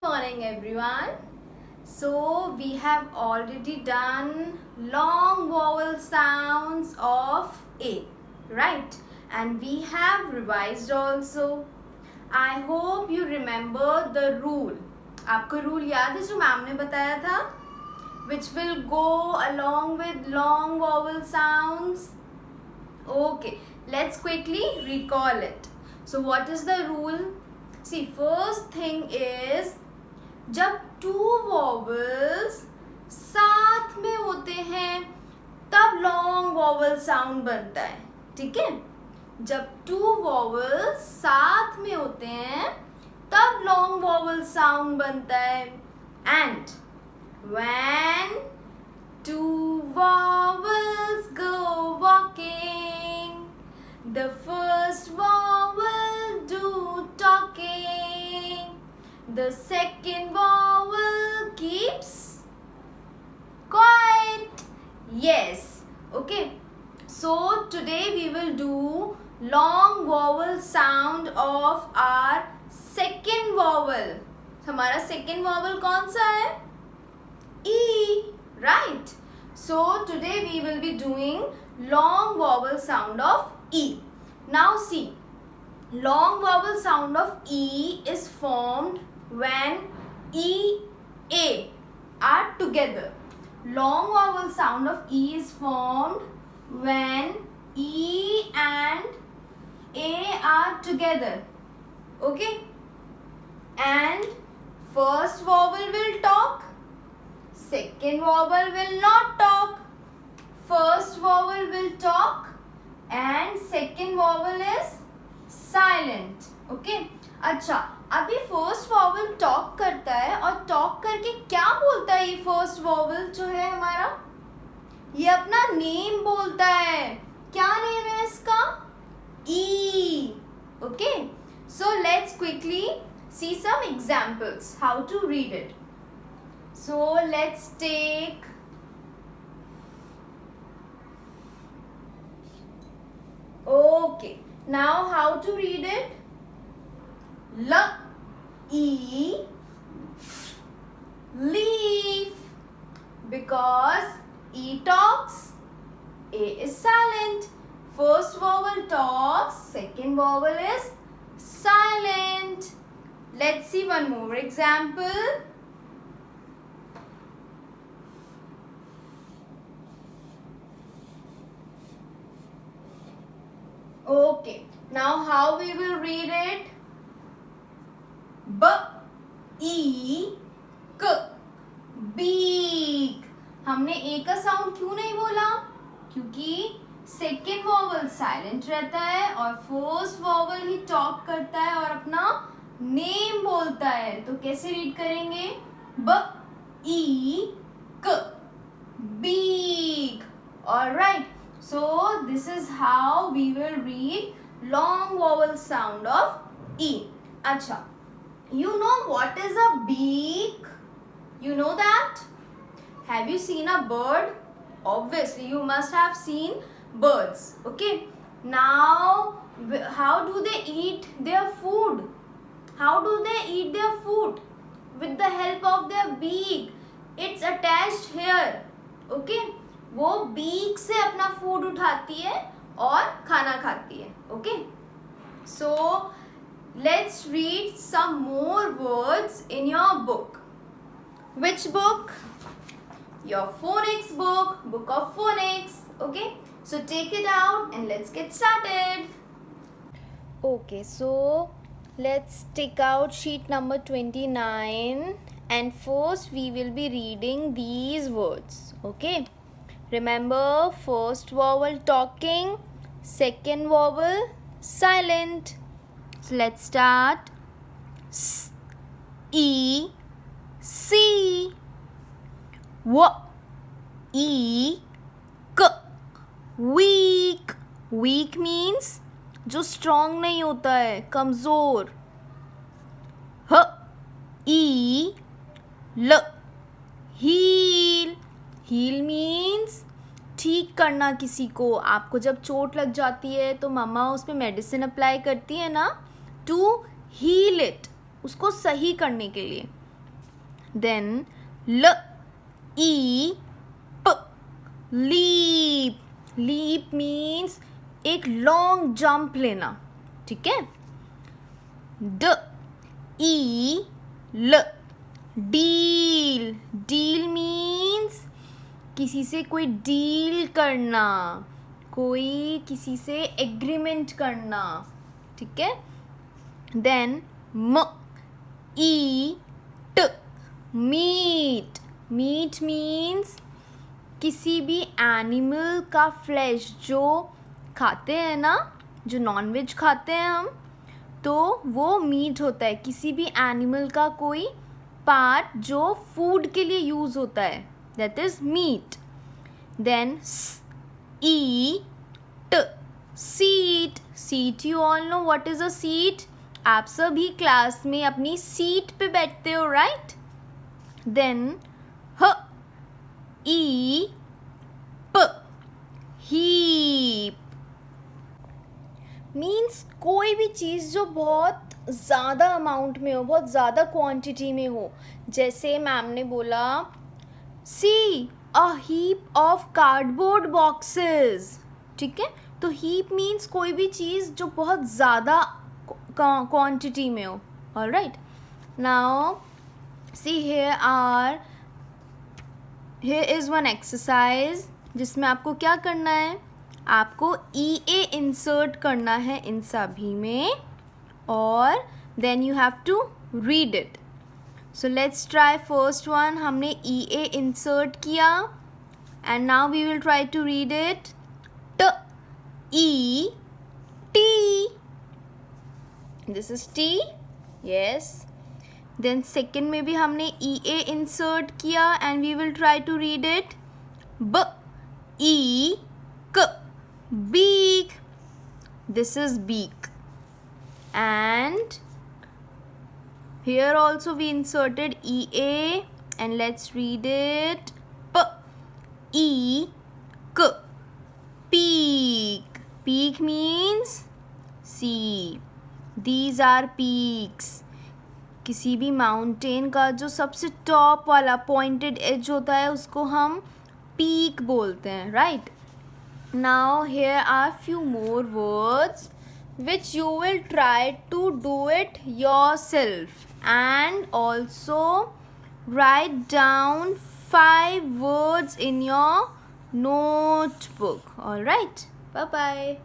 Morning everyone. So we have already done long vowel sounds of A, right? And we have revised also. I hope you remember the rule. आपको rule याद है जो ma'am ने बताया था? Which will go along with long vowel sounds. Okay, let's quickly recall it. So what is the rule? See, first thing is जब to vowels साथ में होते हैं तब लॉन्ग वॉवल साउंड बनता है. ठीक है, जब टू वॉवल्स साथ में होते हैं तब लॉन्ग वॉवल साउंड बनता है. And when two vowels go walking the first vowel do talking, the second vowel keeps quiet. Yes. Okay. So today we will do long vowel sound of our second vowel. हमारा second vowel कौन सा है? E. Right. So today we will be doing long vowel sound of E. Now see. Long vowel sound of E is formed when E, A are together. Long vowel sound of E is formed when E and A are together. Okay? And first vowel will talk, second vowel will not talk. First vowel will talk and second vowel is silent. Okay? अच्छा, अभी first vowel talk करता है और talk करके क्या बोलता है? ये फर्स्ट वॉवल जो है हमारा, ये अपना नेम बोलता है. क्या नेम है इसका? E. Okay, so let's quickly see some examples how to read it. So let's take okay, now how to read it? L, E, leaf. Because E talks, A is silent. First vowel talks, second vowel is silent. Let's see one more example. Okay, now how we will read it? B, E, K, beak. हमने ए का sound क्यों नहीं बोला? क्योंकि second vowel silent रहता है और first vowel ही talk करता है और अपना नेम बोलता है. तो कैसे रीड करेंगे? ब, ई, क, beak. Alright. So this is how we will read long vowel sound of E. अच्छा, you know what is a beak? You know that? Have you seen a bird? Obviously, you must have seen birds. Okay. Now, how do they eat their food? How do they eat their food? With the help of their beak. It's attached here. Okay. वो beak से अपना food उठाती है और खाना खाती है. Okay, so let's read some more words in your book. Which book? Your phonics book, book of phonics. Okay, so take it out and let's get started. Okay, so let's take out sheet number 29 and first we will be reading these words. Okay, remember, first vowel talking, second vowel silent. So let's start. S, E, see. W, E, K, weak. Weak means जो strong नहीं होता है, कमजोर. H, E, L, heel. Heal means ठीक करना किसी को. आपको जब चोट लग जाती है तो मम्मा उस पर मेडिसिन अप्लाई करती है ना, टू हील इट, उसको सही करने के लिए. then l e p leap. leap means एक लॉन्ग जंप लेना, ठीक है. d e l deal. deal means किसी से कोई डील करना, कोई किसी से एग्रीमेंट करना, ठीक है. Then m e t meat. Meat means किसी भी एनिमल का फ्लैश जो खाते हैं ना, जो नॉनवेज खाते हैं हम, तो वो मीट होता है. किसी भी एनिमल का कोई पार्ट जो फूड के लिए यूज़ होता है, that is meat. Then eat seat. Seat you all know what is a seat. आप सभी क्लास में अपनी सीट पे बैठते हो, right. Then e p heap means कोई भी चीज़ जो बहुत ज़्यादा अमाउंट में हो, बहुत ज़्यादा क्वांटिटी में हो. जैसे मैम ने बोला see a heap of cardboard boxes, ठीक है. तो हीप मीन्स कोई भी चीज़ जो बहुत ज़्यादा क्वांटिटी में हो. Alright, now see here is one exercise जिसमें आपको क्या करना है, आपको EA इंसर्ट करना है इन सभी में, और then you have to read it. So let's try first one. हमने EA इंसर्ट किया and now we will try to read it. E T. This is T. Yes. Then second में भी हमने EA इंसर्ट किया and we will try to read it. B E K. beak. This is beak. And here also we inserted EA and let's read it. P E K. Peak. Peak means see. These are peaks. किसी भी mountain का जो सबसे top वाला pointed as होता है उसको हम पीक बोलते हैं, right. Now here are few more words which you will try to do it yourself and also write down 5 words in your notebook. All right, bye bye.